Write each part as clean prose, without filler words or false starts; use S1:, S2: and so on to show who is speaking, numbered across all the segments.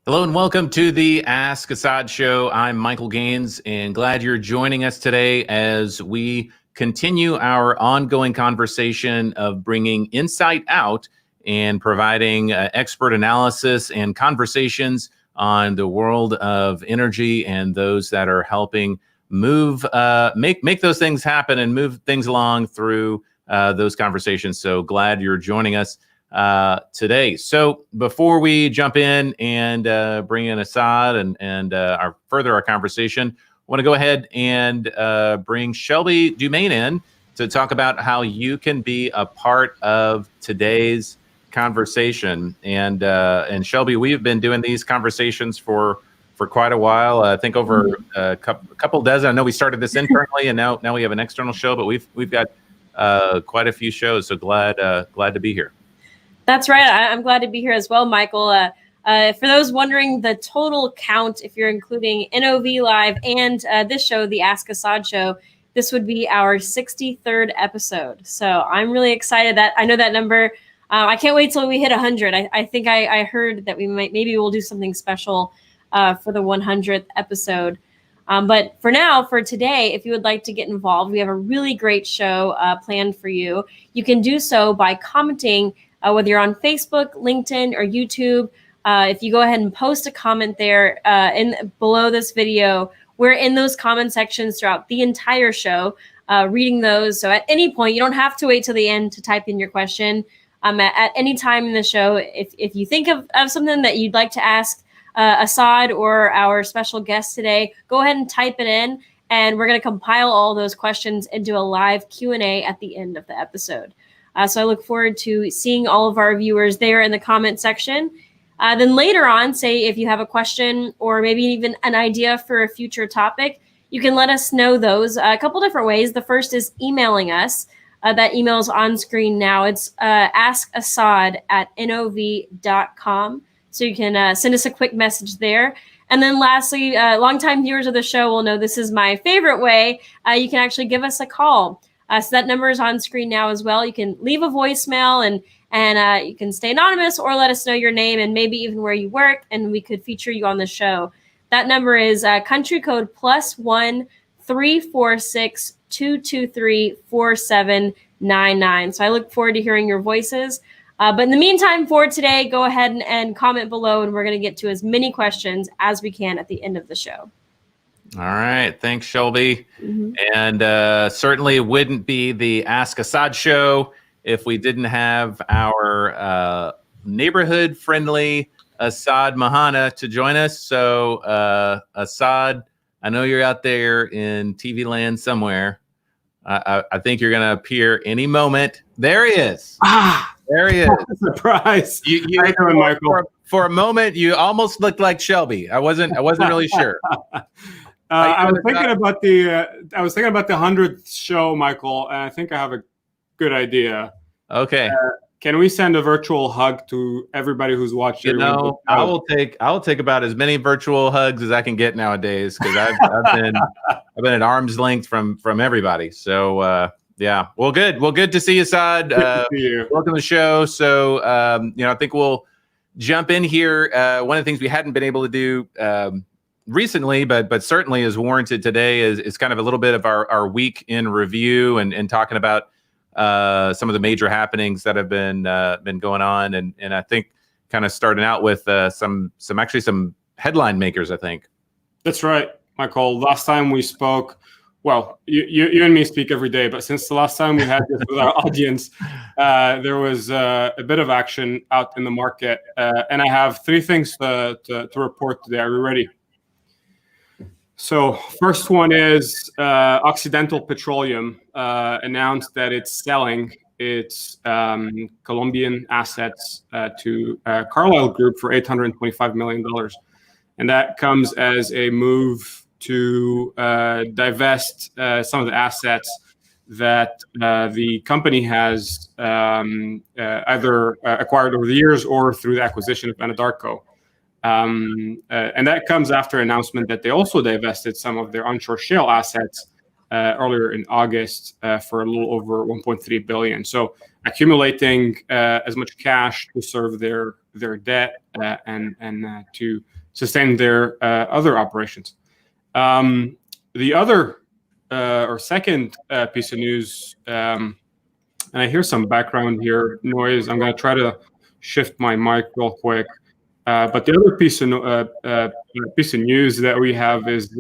S1: Hello and welcome to the Ask Assaad show. I'm Michael Gaines and glad you're joining us today as we continue our ongoing conversation of bringing insight out and providing expert analysis and conversations on the world of energy and those that are helping move, make those things happen and move things along through those conversations. So glad you're joining us today. So before we jump in and bring in Assaad and our conversation, I want to go ahead and bring Shelby Dumaine in to talk about how you can be a part of today's conversation. And Shelby, we've been doing these conversations for quite a while. I think over a couple dozen. I know we started this internally, and now we have an external show, but we've got quite a few shows. So glad to be here.
S2: That's right. I'm glad to be here as well, Michael. For those wondering the total count, if you're including NOV Live and this show, the Ask Assaad show, this would be our 63rd episode. So I'm really excited that I know that number. I can't wait till we hit 100. I think I heard that maybe we'll do something special for the 100th episode. But for now, for today, if you would like to get involved, we have a really great show planned for you. You can do so by commenting whether you're on Facebook, LinkedIn, or YouTube. If you go ahead and post a comment there below this video, we're in those comment sections throughout the entire show, reading those. So at any point, you don't have to wait till the end to type in your question. At any time in the show, if you think of something that you'd like to ask Assaad or our special guest today, go ahead and type it in, and we're going to compile all those questions into a live Q&A at the end of the episode. So I look forward to seeing all of our viewers there in the comment section. Then later on, say if you have a question or maybe even an idea for a future topic, you can let us know those a couple different ways. The first is emailing us. That email is on screen now. It's askassad@nov.com. So you can send us a quick message there. And then lastly, longtime viewers of the show will know this is my favorite way. You can actually give us a call. So that number is on screen now as well. You can leave a voicemail and you can stay anonymous or let us know your name and maybe even where you work, and we could feature you on the show. That number is country code +1 346 223 4799. So I look forward to hearing your voices. But in the meantime, for today, go ahead and comment below, and we're going to get to as many questions as we can at the end of the show.
S1: All right. Thanks, Shelby. Mm-hmm. And certainly wouldn't be the Ask Assaad show if we didn't have our neighborhood-friendly Assaad Mahana to join us. So, Assaad, I know you're out there in TV land somewhere. I think you're going to appear any moment. There he is. There he is.
S3: Surprise.
S1: How you doing, Michael? For a moment, you almost looked like Shelby. I wasn't really sure.
S3: I was thinking about the 100th show, Michael, and I think I have a good idea.
S1: Okay.
S3: Can we send a virtual hug to everybody who's watching?
S1: You know, I will take about as many virtual hugs as I can get nowadays, because I've been at arm's length from everybody. So yeah. Well, good. Well, good to see you, Assaad.
S3: Good to see you.
S1: Welcome to the show. So I think we'll jump in here. One of the things we hadn't been able to do recently, but certainly is warranted today, is kind of a little bit of our week in review and talking about some of the major happenings that have been going on, and I think kind of starting out with some headline makers. I think
S3: that's right, Michael. Last time we spoke, well, you and me speak every day, but since the last time we had this with our audience, there was a bit of action out in the market, and I have three things to report today. Are you ready? So first one is Occidental Petroleum announced that it's selling its Colombian assets to Carlyle Group for $825 million. And that comes as a move to divest some of the assets that the company has either acquired over the years or through the acquisition of Anadarko. And that comes after an announcement that they also divested some of their onshore shale assets earlier in August for a little over 1.3 billion. So accumulating as much cash to serve their debt and to sustain their other operations. The other or second piece of news, and I hear some background here noise. I'm going to try to shift my mic real quick. But the other piece of news that we have is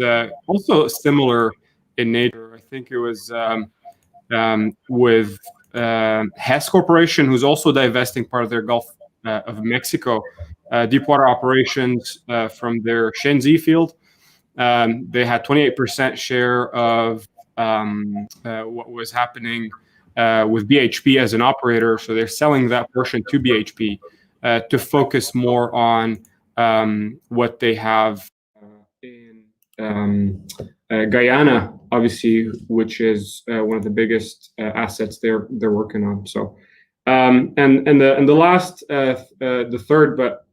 S3: also similar in nature. I think it was with Hess Corporation, who's also divesting part of their Gulf of Mexico deepwater operations from their Shenzi field. They had 28% share of what was happening with BHP as an operator. So they're selling that portion to BHP to focus more on what they have in Guyana, obviously, which is one of the biggest assets they're working on. So, and the last, the third, but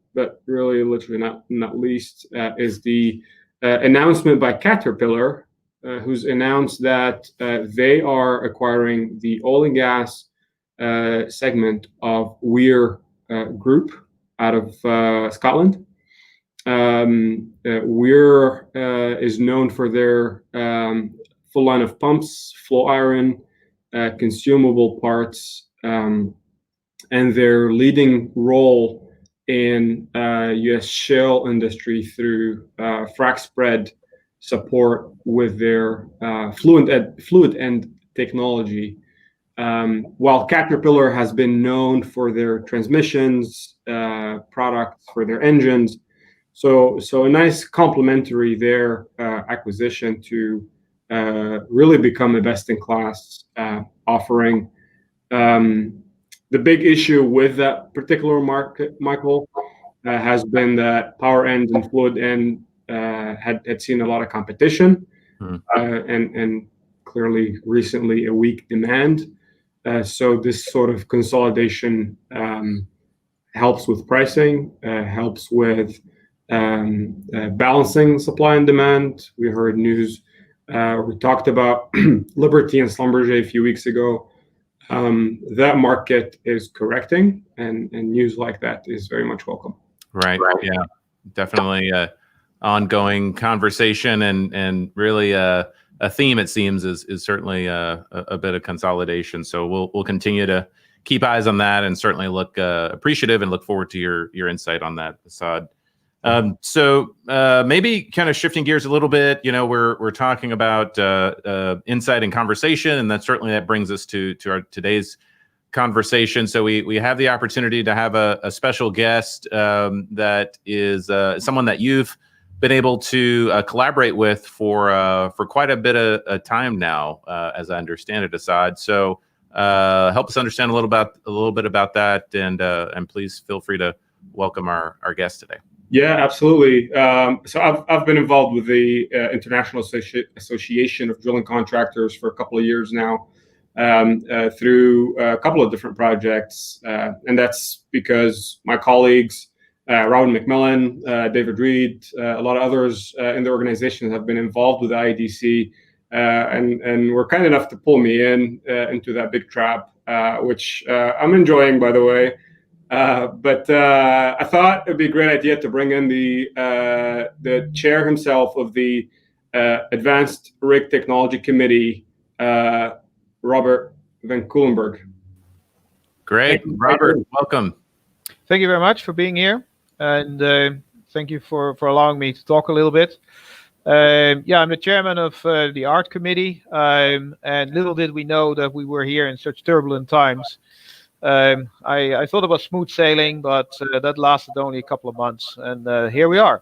S3: really literally not least, is the announcement by Caterpillar, who's announced that they are acquiring the oil and gas segment of Weir Group out of Scotland. Weir is known for their full line of pumps, flow iron, consumable parts, and their leading role in U.S. shale industry through frac spread support with their fluid end technology. While Caterpillar has been known for their transmissions, products for their engines, so a nice complementary their acquisition to really become a best-in-class offering. The big issue with that particular market, Michael, has been that power end and fluid end had seen a lot of competition, and clearly recently a weak demand. So this sort of consolidation helps with pricing, helps with balancing supply and demand. We heard news. We talked about Liberty and Schlumberger a few weeks ago. That market is correcting, and news like that is very much welcome.
S1: Right. Yeah, definitely ongoing conversation, and really a theme, it seems, is certainly a bit of consolidation. So we'll continue to keep eyes on that, and certainly look appreciative and look forward to your insight on that, Assaad. So maybe kind of shifting gears a little bit, we're talking about insight and conversation, and that brings us to our today's conversation. So we have the opportunity to have a special guest that is someone that you've been able to collaborate with for quite a bit of time now, as I understand it, Assaad. So help us understand a little bit about that, and please feel free to welcome our guest today.
S3: Yeah, absolutely. So I've been involved with the International Association of Drilling Contractors for a couple of years now, through a couple of different projects, and that's because my colleagues, Robin McMillan, David Reed, a lot of others in the organization have been involved with the IADC, and were kind enough to pull me into that big trap, which I'm enjoying, by the way. But I thought it'd be a great idea to bring in the chair himself of the Advanced Rig Technology Committee, Robert VanKuilenburg.
S1: Great, Robert, welcome.
S4: Thank you very much for being here, and thank you for allowing me to talk a little bit. Yeah, I'm the chairman of the Art Committee, and little did we know that we were here in such turbulent times. I thought it was smooth sailing, but that lasted only a couple of months, and here we are.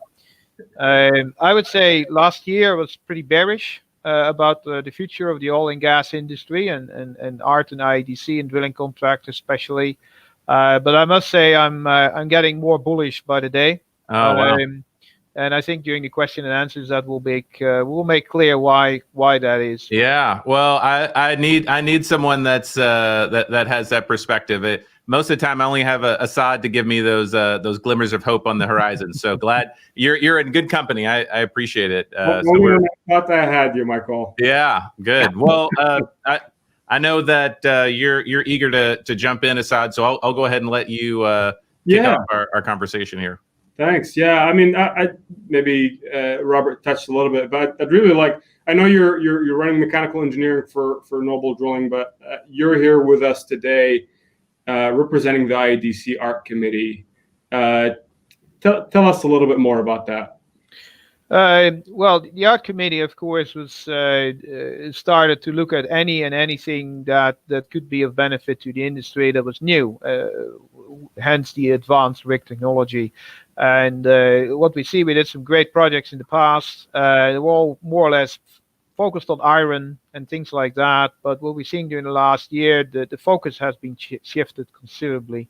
S4: I would say last year was pretty bearish about the future of the oil and gas industry, and art and IADC and drilling contractors especially. But I must say I'm getting more bullish by the day.
S1: Oh, wow.
S4: And I think during the question and answers that we'll make clear why that is.
S1: Yeah, well, I need someone that has that perspective. most of the time I only have Assaad to give me those glimmers of hope on the horizon. So glad you're in good company. I appreciate it.
S3: I thought I had you, Michael.
S1: Yeah, good. Well, I know that you're eager to jump in, Assaad. So I'll go ahead and let you kick off our conversation here.
S3: Thanks. Yeah, I mean, I maybe Robert touched a little bit, but I'd really like. I know you're running mechanical engineering for Noble Drilling, but you're here with us today, representing the IADC Art Committee. Tell us a little bit more about that.
S4: Well, the Art Committee, of course, was started to look at any and anything that could be of benefit to the industry that was new, hence the advanced rig technology. And what we see, we did some great projects in the past. They were all more or less focused on iron and things like that. But what we've seen during the last year, the focus has been shifted considerably.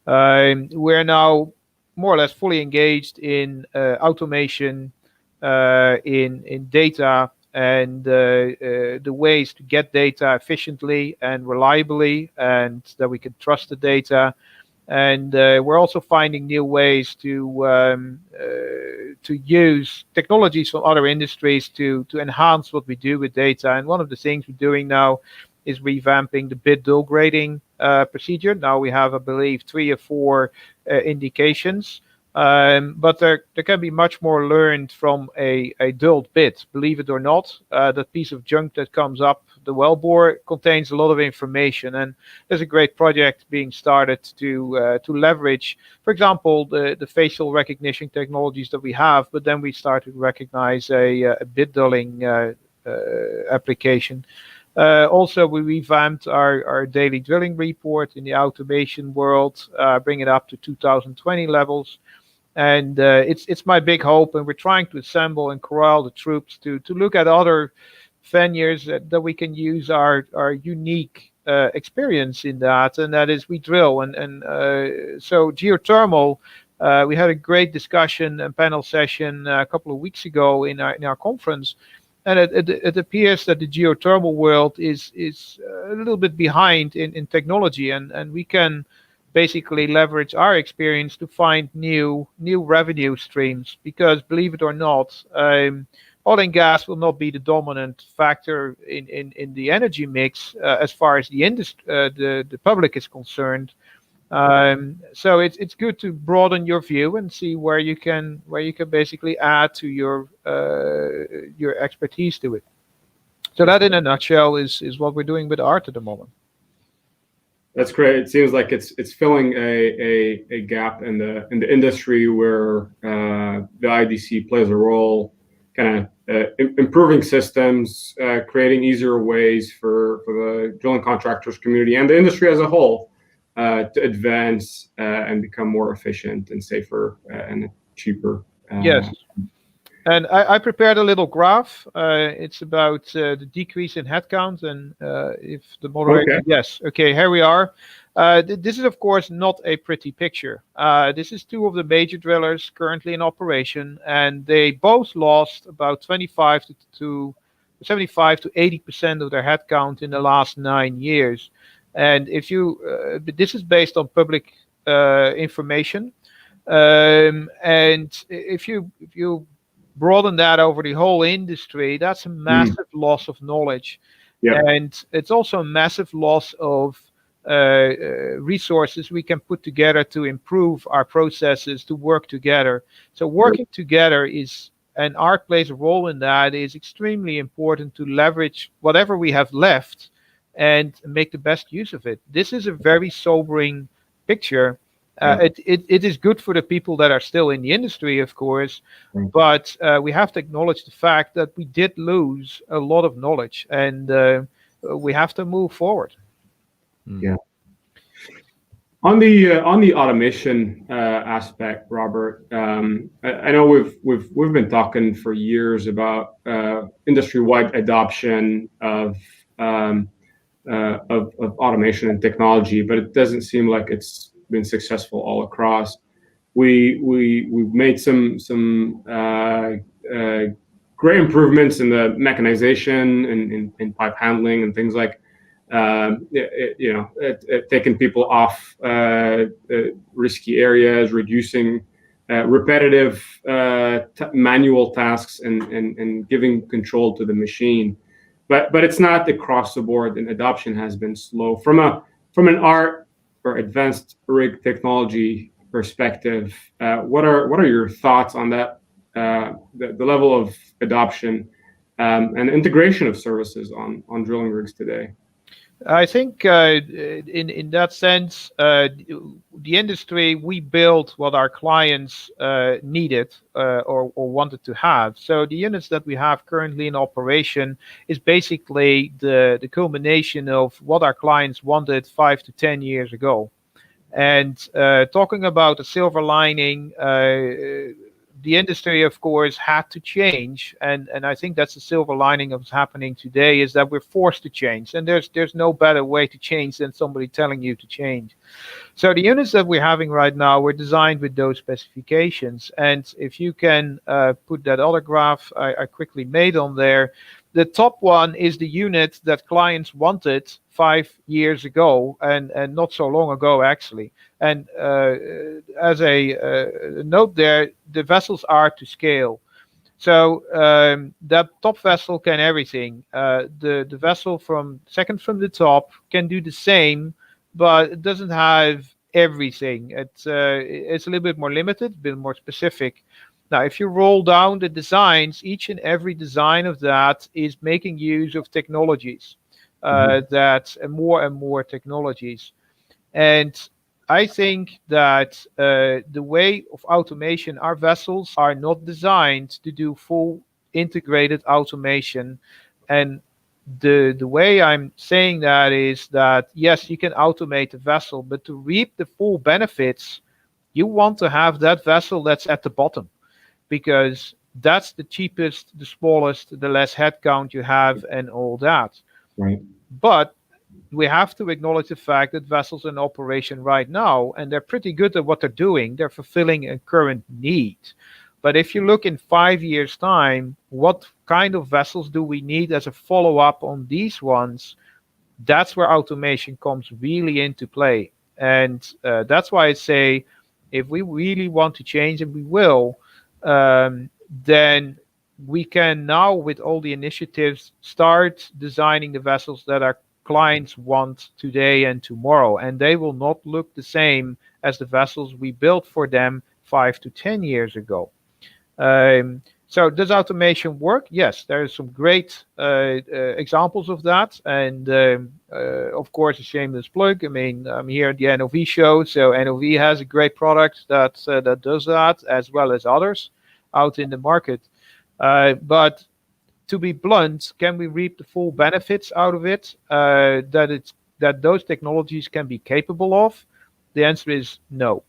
S4: We're now more or less fully engaged in automation, in data, and the ways to get data efficiently and reliably, and that we can trust the data. And we're also finding new ways to use technologies from other industries to enhance what we do with data. And one of the things we're doing now is revamping the bit dull grading procedure. Now we have, I believe, 3 or 4 indications. But there can be much more learned from a dulled bit. Believe it or not, that piece of junk that comes up the wellbore contains a lot of information, and there's a great project being started to leverage, for example, the facial recognition technologies that we have. But then we start to recognize a bit dulling application. Also, we revamped our daily drilling report in the automation world, bring it up to 2020 levels. And it's my big hope, and we're trying to assemble and corral the troops to look at other venues that we can use our unique experience in that, and that is we drill. And so geothermal, we had a great discussion and panel session a couple of weeks ago in our conference, and it appears that the geothermal world is a little bit behind in technology, and we can basically leverage our experience to find new revenue streams, because believe it or not, oil and gas will not be the dominant factor in the energy mix as far as the industry, the public is concerned. So it's good to broaden your view and see where you can basically add to your expertise to it. So that, in a nutshell, is what we're doing with art at the moment.
S3: That's great. It seems like it's filling a gap in the industry where the IADC plays a role, kind of improving systems, creating easier ways for the drilling contractors community and the industry as a whole to advance and become more efficient and safer and cheaper.
S4: Yes. And I prepared a little graph. It's about the decrease in headcount, and if the moderator,
S3: okay.
S4: Yes, okay, here we are. This is, of course, not a pretty picture. This is 2 of the major drillers currently in operation, and they both lost about 75 to 80% of their headcount in the last 9 years. And if you, this is based on public information, and if you broaden that over the whole industry, that's a massive loss of knowledge.
S3: Yeah.
S4: And it's also a massive loss of resources we can put together to improve our processes, to work together. So working together is, and art plays a role in that, is extremely important to leverage whatever we have left and make the best use of it. This is a very sobering picture. It is good for the people that are still in the industry, of course, but we have to acknowledge the fact that we did lose a lot of knowledge, and we have to move forward.
S3: Yeah. On the automation aspect, Robert, I know we've been talking for years about industry-wide adoption of automation and technology, but it doesn't seem like it's been successful all across. We've made some great improvements in the mechanization and in pipe handling and things like taking people off risky areas, reducing repetitive manual tasks, and giving control to the machine. But it's not across the board, and adoption has been slow. From an art or advanced rig technology perspective, what are your thoughts on that? The level of adoption and integration of services on drilling rigs today.
S4: I think in that sense, the industry, we built what our clients needed or wanted to have. So the units that we have currently in operation is basically the culmination of what our clients wanted 5 to 10 years ago. And talking about a silver lining, the industry, of course, had to change, and I think that's the silver lining of what's happening today, is that we're forced to change, and there's no better way to change than somebody telling you to change. So the units that we're having right now were designed with those specifications, and if you can put that other graph I quickly made on there, the top one is the unit that clients wanted 5 years ago, and not so long ago, actually. And as a note there, the vessels are to scale. So that top vessel can everything. The vessel second from the top can do the same, but it doesn't have everything. It's a little bit more limited, a bit more specific. Now, if you roll down the designs, each and every design of that is making use of technologies, that more and more technologies. And I think that the way of automation, our vessels are not designed to do full integrated automation. And the way I'm saying that is that, yes, you can automate a vessel, but to reap the full benefits, you want to have that vessel that's at the bottom, because that's the cheapest, the smallest, the less headcount you have, and all that.
S3: Right.
S4: But we have to acknowledge the fact that vessels in operation right now, and they're pretty good at what they're doing, they're fulfilling a current need. But if you look in 5 years' time, what kind of vessels do we need as a follow-up on these ones? That's where automation comes really into play. And that's why I say, if we really want to change, and we will, then we can now, with all the initiatives, start designing the vessels that our clients want today and tomorrow, and they will not look the same as the vessels we built for them 5 to 10 years ago. So does automation work? Yes, there are some great examples of that, and of course, a shameless plug. I mean, I'm here at the NOV show, so NOV has a great product that does that, as well as others out in the market. But to be blunt, can we reap the full benefits out of it that those technologies can be capable of? The answer is no.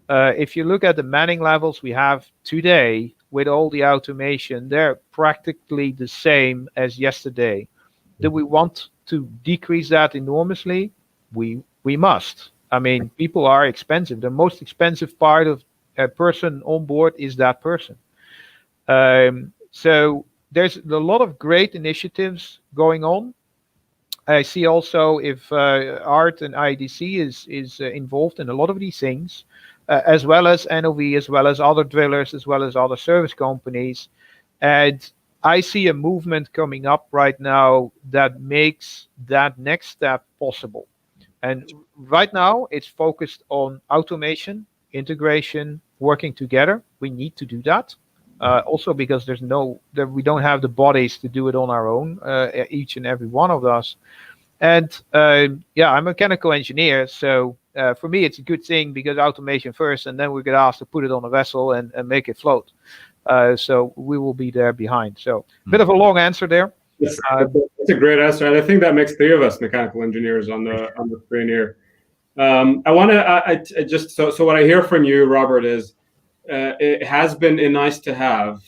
S4: If you look at the manning levels we have today with all the automation, they're practically the same as yesterday. Do we want to decrease that enormously? We must. I mean, people are expensive. The most expensive part of a person on board is that person. So there's a lot of great initiatives going on. I see also if ART and IADC is involved in a lot of these things, as well as NOV, as well as other drillers, as well as other service companies. And I see a movement coming up right now that makes that next step possible. And right now, it's focused on automation, integration, working together. We need to do that. Also because we don't have the bodies to do it on our own, each and every one of us. And I'm a mechanical engineer, so for me it's a good thing, because automation first, and then we get asked to put it on a vessel and make it float. So we will be there behind. So a bit of a long answer there.
S3: That's a great answer, and I think that makes 3 of us mechanical engineers on the screen here. I want to just so what I hear from you, Robert, is it has been a nice to have.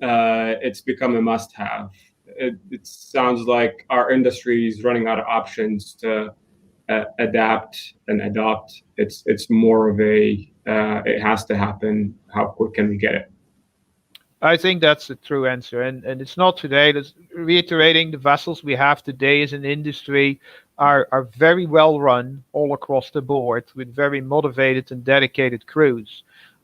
S3: It's become a must have. It sounds like our industry is running out of options to adapt and adopt. It's more of a it has to happen. How quick can we get it?
S4: I think that's the true answer, and it's not today. That's reiterating the vessels we have today as an industry are very well run all across the board with very motivated and dedicated crews.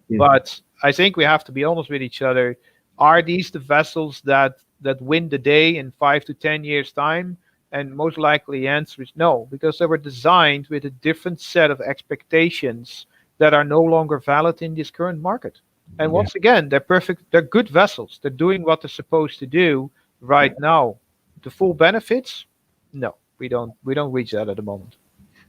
S4: But I think we have to be honest with each other. Are these the vessels that win the day in 5 to 10 years' time? And most likely the answer is no, because they were designed with a different set of expectations that are no longer valid in this current market. And once again, they're perfect. They're good vessels. They're doing what they're supposed to do right now. The full benefits? No, we don't reach that at the moment.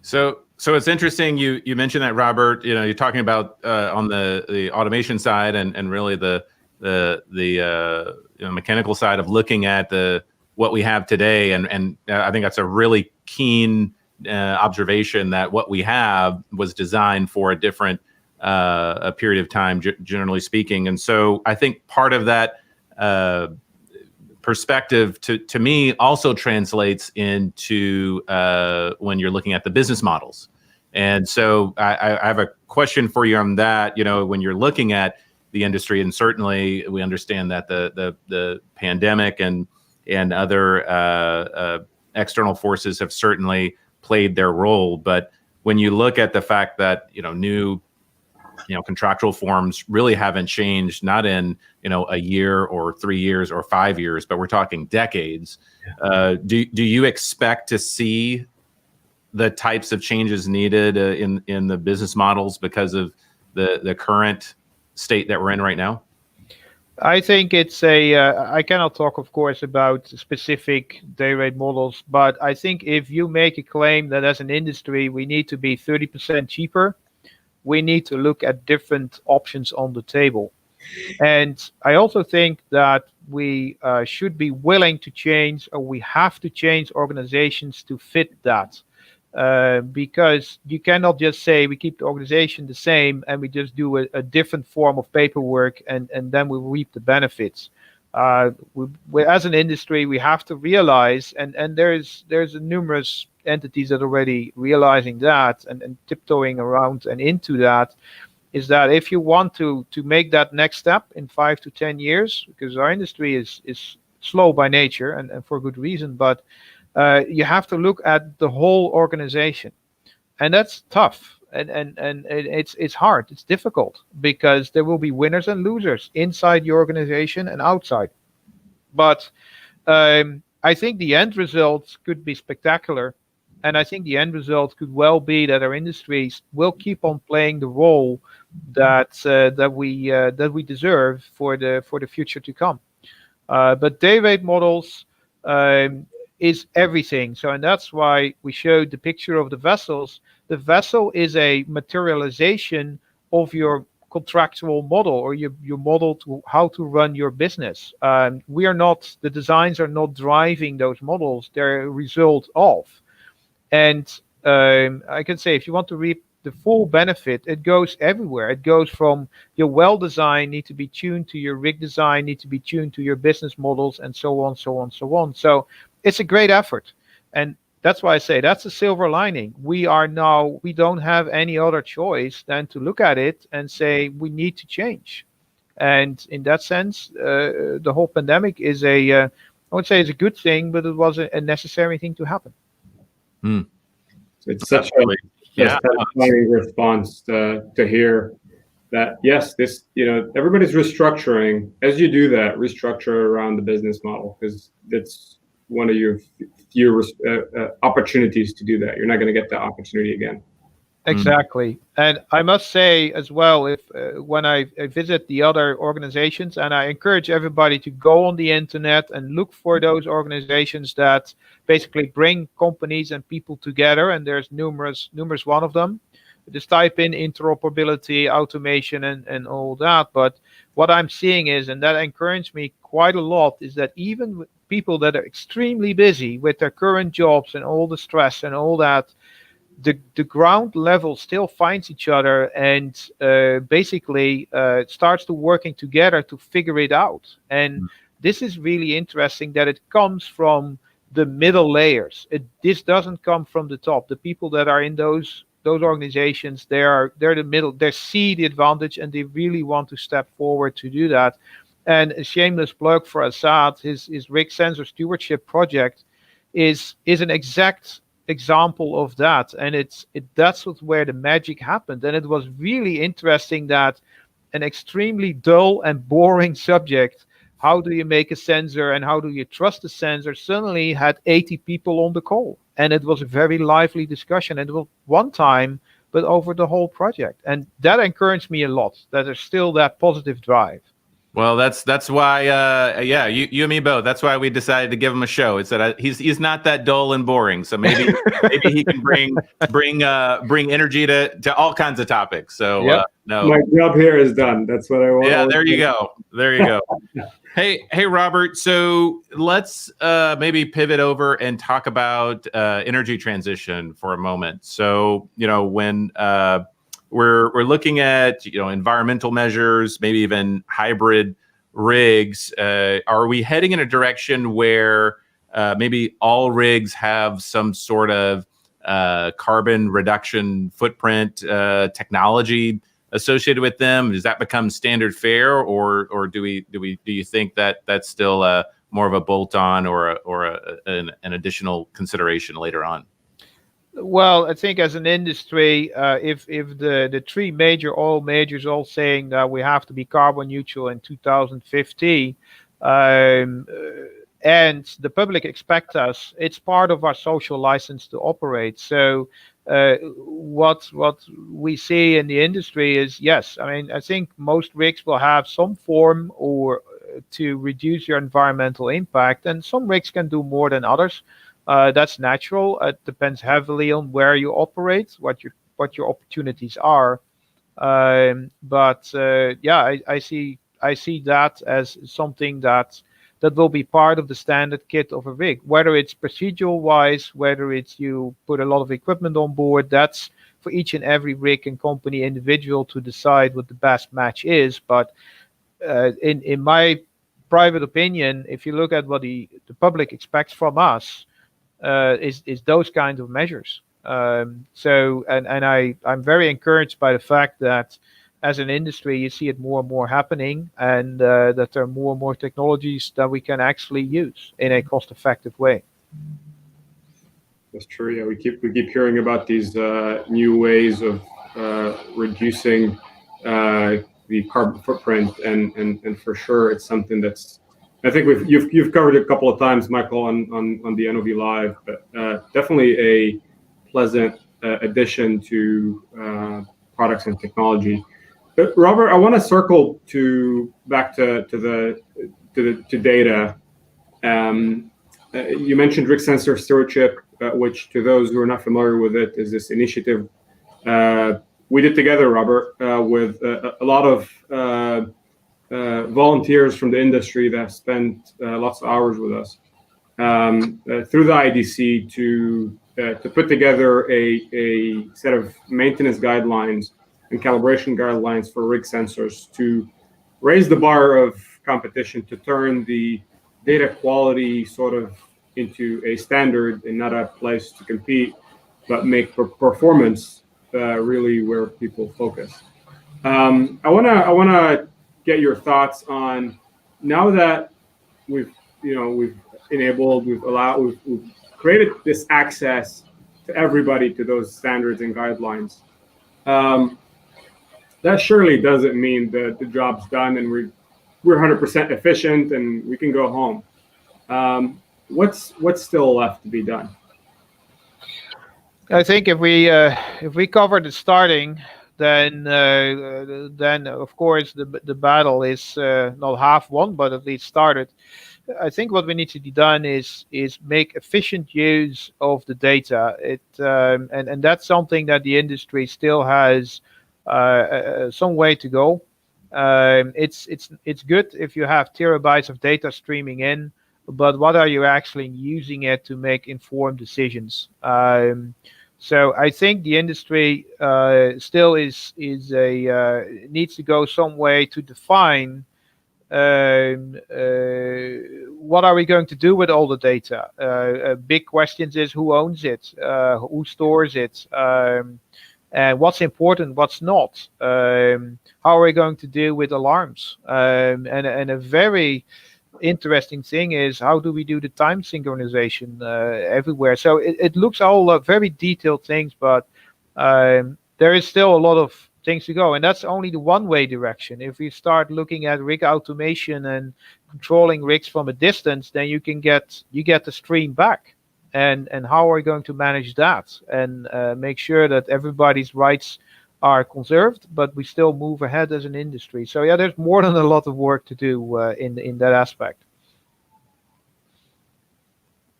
S1: So it's interesting you mentioned that, Robert. You're talking about on the automation side and really the mechanical side of looking at what we have today, and I think that's a really keen observation that what we have was designed for a different a period of time, generally speaking. And so I think part of that perspective to me also translates into when you're looking at the business models. And so I have a question for you on that. When you're looking at the industry, and certainly we understand that the pandemic and other external forces have certainly played their role. But when you look at the fact that new contractual forms really haven't changed, not in a year or 3 years or 5 years, but we're talking decades. Do you expect to see the types of changes needed in the business models because of the current state that we're in right now?
S4: I think it's I cannot talk, of course, about specific day rate models, but I think if you make a claim that as an industry we need to be 30% cheaper, we need to look at different options on the table. And I also think that we should be willing to change, or we have to change organizations to fit that. Because you cannot just say we keep the organization the same and we just do a different form of paperwork and then we reap the benefits. We, as an industry, we have to realize, and there's numerous entities that are already realizing that and tiptoeing around and into that, is that if you want to make that next step in 5 to 10 years, because our industry is slow by nature and for good reason, but you have to look at the whole organization, and that's tough, and it's hard, it's difficult, because there will be winners and losers inside your organization and outside. But I think the end results could be spectacular, and I think the end result could well be that our industries will keep on playing the role that we deserve for the future to come. But day rate models is everything. So, and that's why we showed the picture of the vessels. The vessel is a materialization of your contractual model, or your model to how to run your business. We are not, the designs are not driving those models, they're a result of. And I can say, if you want to reap the full benefit, it goes everywhere. It goes from your well design need to be tuned to your rig design, need to be tuned to your business models, and so on, so on, so on. So it's a great effort. And that's why I say that's a silver lining. We don't have any other choice than to look at it and say we need to change. And in that sense, the whole pandemic is I would say it's a good thing, but it was a necessary thing to happen.
S3: It's such a satisfying response to hear that, yes, this, everybody's restructuring. As you do that, restructure around the business model, because it's one of your few opportunities to do that. You're not going to get that opportunity again.
S4: Exactly. And I must say as well, if when I visit the other organizations, and I encourage everybody to go on the internet and look for those organizations that basically bring companies and people together, and there's numerous one of them. Just type in interoperability, automation, and all that. But what I'm seeing is, and that encouraged me quite a lot, is that even with people that are extremely busy with their current jobs and all the stress and all that, the ground level still finds each other and basically starts to working together to figure it out. And this is really interesting that it comes from the middle layers. This doesn't come from the top. The people that are in those organizations, they're the middle. They see the advantage and they really want to step forward to do that. And a shameless plug for Assaad, his rig sensor stewardship project is an exact example of that, and that's where the magic happened. And it was really interesting that an extremely dull and boring subject, how do you make a sensor and how do you trust the sensor, suddenly had 80 people on the call, and it was a very lively discussion, and it was one time but over the whole project, and that encouraged me a lot, that there's still that positive drive.
S1: Well, that's why, yeah, you and me both. That's why we decided to give him a show. It's that he's not that dull and boring. So maybe he can bring energy to all kinds of topics. So
S4: Yep.
S1: no,
S5: My job here is done. That's what I want.
S1: yeah, there you go. There you go. Hey, Robert. So let's maybe pivot over and talk about energy transition for a moment. So when we're looking at environmental measures, maybe even hybrid rigs. Are we heading in a direction where maybe all rigs have some sort of carbon reduction footprint technology associated with them? Does that become standard fare, or do you think that that's still more of a bolt-on or an additional consideration later on?
S4: Well, I think as an industry, if the three major oil majors all saying that we have to be carbon neutral in 2050, and the public expects us, it's part of our social license to operate. So what we see in the industry is, yes, I mean, I think most rigs will have some form or to reduce your environmental impact, and some rigs can do more than others. That's natural. It depends heavily on where you operate, what your opportunities are. But yeah, I see that as something that will be part of the standard kit of a rig. Whether it's procedural wise, whether it's you put a lot of equipment on board, that's for each and every rig and company individual to decide what the best match is. But in my private opinion, if you look at what the public expects from us, is those kinds of measures. So I'm very encouraged by the fact that as an industry you see it more and more happening, and that there are more and more technologies that we can actually use in a cost-effective way.
S3: That's true. Yeah, we keep hearing about these new ways of reducing the carbon footprint, and for sure it's something that's, I think you've covered it a couple of times, Michael, on the NOV Live, but definitely a pleasant addition to products and technology. But Robert, I want to circle back to data. You mentioned rig sensor stewardship, which to those who are not familiar with it is this initiative we did together, Robert, with a lot of volunteers from the industry that spent lots of hours with us through the IADC to put together a set of maintenance guidelines and calibration guidelines for rig sensors to raise the bar of competition, to turn the data quality sort of into a standard and not a place to compete, but make performance really where people focus. I wanna get your thoughts on, now that we've enabled, we've created this access to everybody to those standards and guidelines. That surely doesn't mean that the job's done and we're 100% efficient and we can go home. What's still left to be done?
S4: I think if we cover the starting, then of course the battle is not half won, but at least started. I think what we need to be done is make efficient use of the data. And that's something that the industry still has some way to go. It's good if you have terabytes of data streaming in, but what are you actually using it to make informed decisions? So I think the industry still needs to go some way to define what are we going to do with all the data. Big questions is who owns it, who stores it, and what's important, what's not. How are we going to deal with alarms? And a very interesting thing is, how do we do the time synchronization everywhere? So it looks all very detailed things, but there is still a lot of things to go, and that's only the one-way direction. If we start looking at rig automation and controlling rigs from a distance, then you get the stream back. And how are we going to manage that and make sure that everybody's rights are conserved, but we still move ahead as an industry? So yeah, there's more than a lot of work to do in that aspect.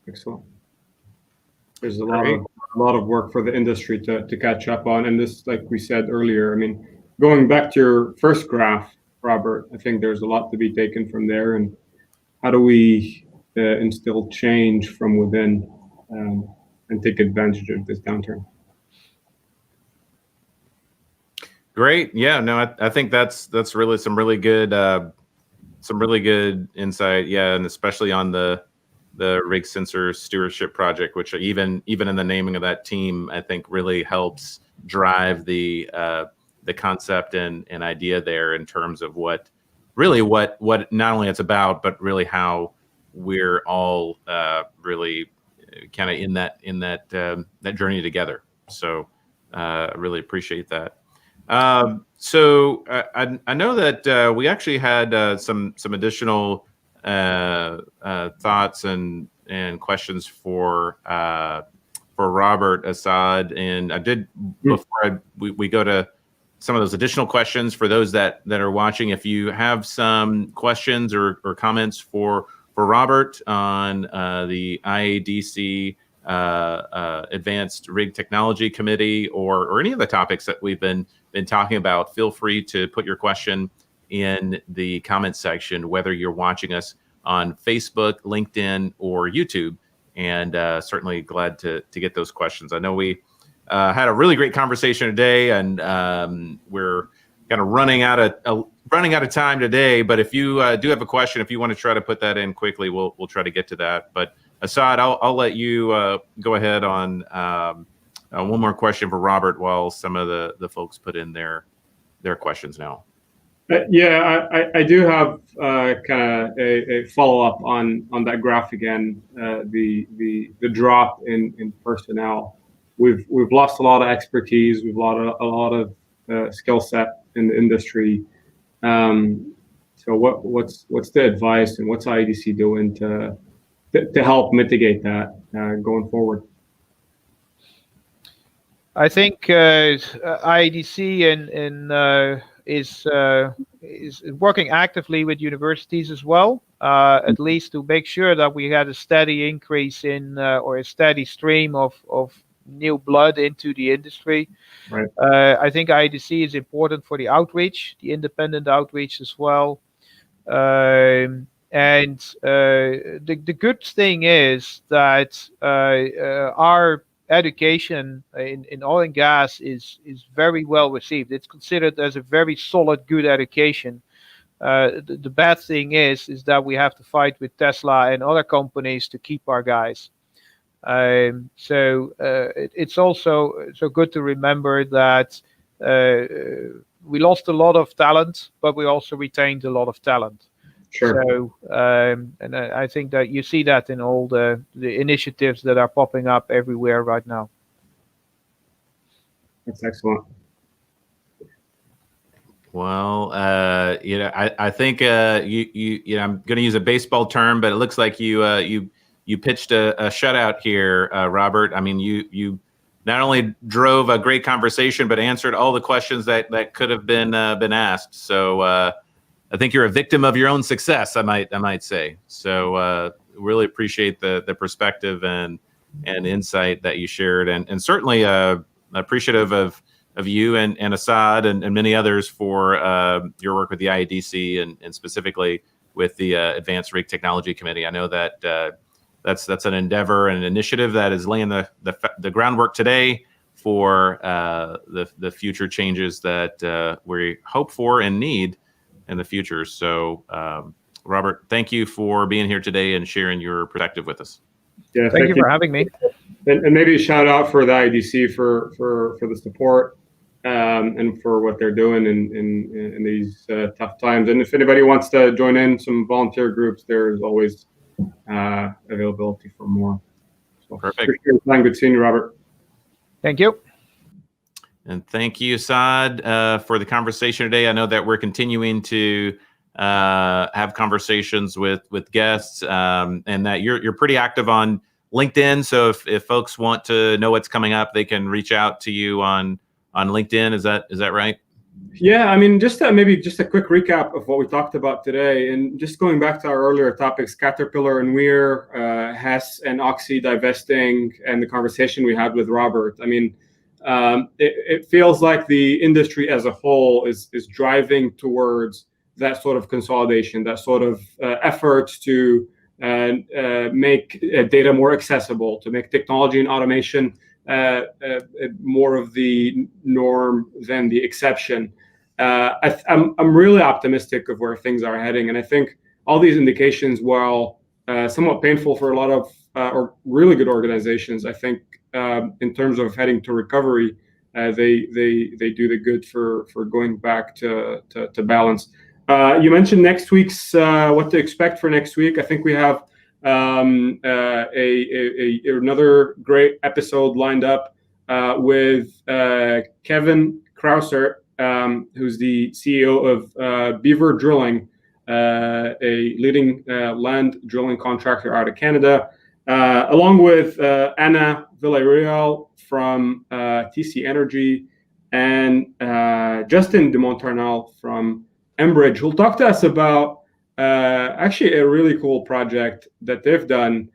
S3: Excellent. There's a lot of work for the industry to catch up on, and this, like we said earlier, I mean, going back to your first graph, Robert, I think there's a lot to be taken from there. And how do we instill change from within and take advantage of this downturn?
S1: Great. Yeah, no, I think that's really some really good insight. Yeah, and especially on the rig sensor stewardship project, which even in the naming of that team, I think really helps drive the concept and idea there in terms of what not only it's about, but really how we're all really kind of in that journey together. So I really appreciate that. So I know that we actually had some additional thoughts and questions for Robert, Assaad, and I did before we go to some of those additional questions for those that are watching. If you have some questions or comments for Robert on the IADC Advanced Rig Technology Committee or any of the topics that we've been talking about, feel free to put your question in the comments section, whether you're watching us on Facebook, LinkedIn, or YouTube. And certainly glad to get those questions. I know we had a really great conversation today, and we're kind of running out of time today. But if you do have a question, if you want to try to put that in quickly, we'll try to get to that. But Assaad, I'll let you go ahead on one more question for Robert while some of the folks put in their questions now.
S3: Yeah, I do have kind of a follow up on that graph again. The drop in personnel. We've lost a lot of expertise. We've lost a lot of skill set in the industry. So what's the advice, and what's IADC doing to help mitigate that going forward?
S4: I think IADC is working actively with universities as well, at least to make sure that we had a steady increase in or a steady stream of new blood into the industry.
S3: Right.
S4: I think IADC is important for the outreach, the independent outreach as well. And the good thing is that our education in oil and gas is very well received. It's considered as a very solid, good education. The bad thing is that we have to fight with Tesla and other companies to keep our guys. So it's also so good to remember that we lost a lot of talent, but we also retained a lot of talent.
S3: Sure.
S4: So, and I think that you see that in all the initiatives that are popping up everywhere right now.
S3: That's excellent.
S1: Well, I think I'm going to use a baseball term, but it looks like you pitched a shutout here, Robert. I mean, you not only drove a great conversation, but answered all the questions that could have been asked. So. I think you're a victim of your own success, I might say. So really appreciate the perspective and insight that you shared, and certainly appreciative of you and Assaad and many others for your work with the IADC and specifically with the Advanced Rig Technology Committee. I know that that's an endeavor and an initiative that is laying the groundwork today for the future changes that we hope for and need in the future. So, Robert, thank you for being here today and sharing your perspective with us.
S3: Yeah,
S4: thank you for having me.
S3: And maybe a shout out for the IADC for the support and for what they're doing in these tough times. And if anybody wants to join in some volunteer groups, there's always availability for more. So
S1: Perfect.
S3: Appreciate your time. Good seeing you, Robert.
S4: Thank you.
S1: And thank you, Assaad, for the conversation today. I know that we're continuing to have conversations with guests, and that you're pretty active on LinkedIn. So if folks want to know what's coming up, they can reach out to you on LinkedIn. Is that right?
S3: Yeah, I mean, maybe just a quick recap of what we talked about today, and just going back to our earlier topics, Caterpillar and Weir, Hess and Oxy divesting, and the conversation we had with Robert. I mean, it feels like the industry as a whole is driving towards that sort of consolidation, that sort of effort to make data more accessible, to make technology and automation more of the norm than the exception. I'm really optimistic of where things are heading, and I think all these indications, while somewhat painful for a lot of or really good organizations, I think in terms of heading to recovery, they do the good for going back to balance. You mentioned next week's what to expect for next week. I think we have another great episode lined up with Kevin Krauser, who's the CEO of Beaver Drilling, a leading land drilling contractor out of Canada, along with Anna Villarreal from TC Energy, and Justin de Montarnal from Enbridge, who'll talk to us about actually a really cool project that they've done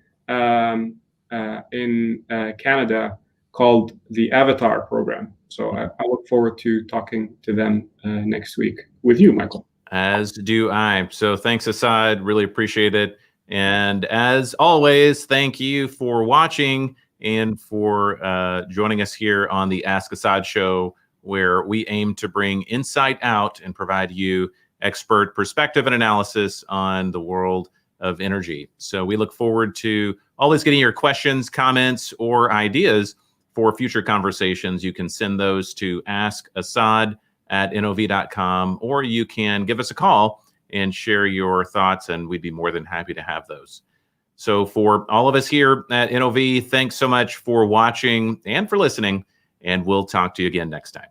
S3: in Canada called the Avatar program. So I look forward to talking to them next week with you, Michael.
S1: As do I. So thanks, Assaad. Really appreciate it. And as always, thank you for watching and for joining us here on the Ask Assaad show, where we aim to bring insight out and provide you expert perspective and analysis on the world of energy. So we look forward to always getting your questions, comments, or ideas for future conversations. You can send those to asksassaad@nov.com, or you can give us a call and share your thoughts, and we'd be more than happy to have those. So for all of us here at NOV, thanks so much for watching and for listening, and we'll talk to you again next time.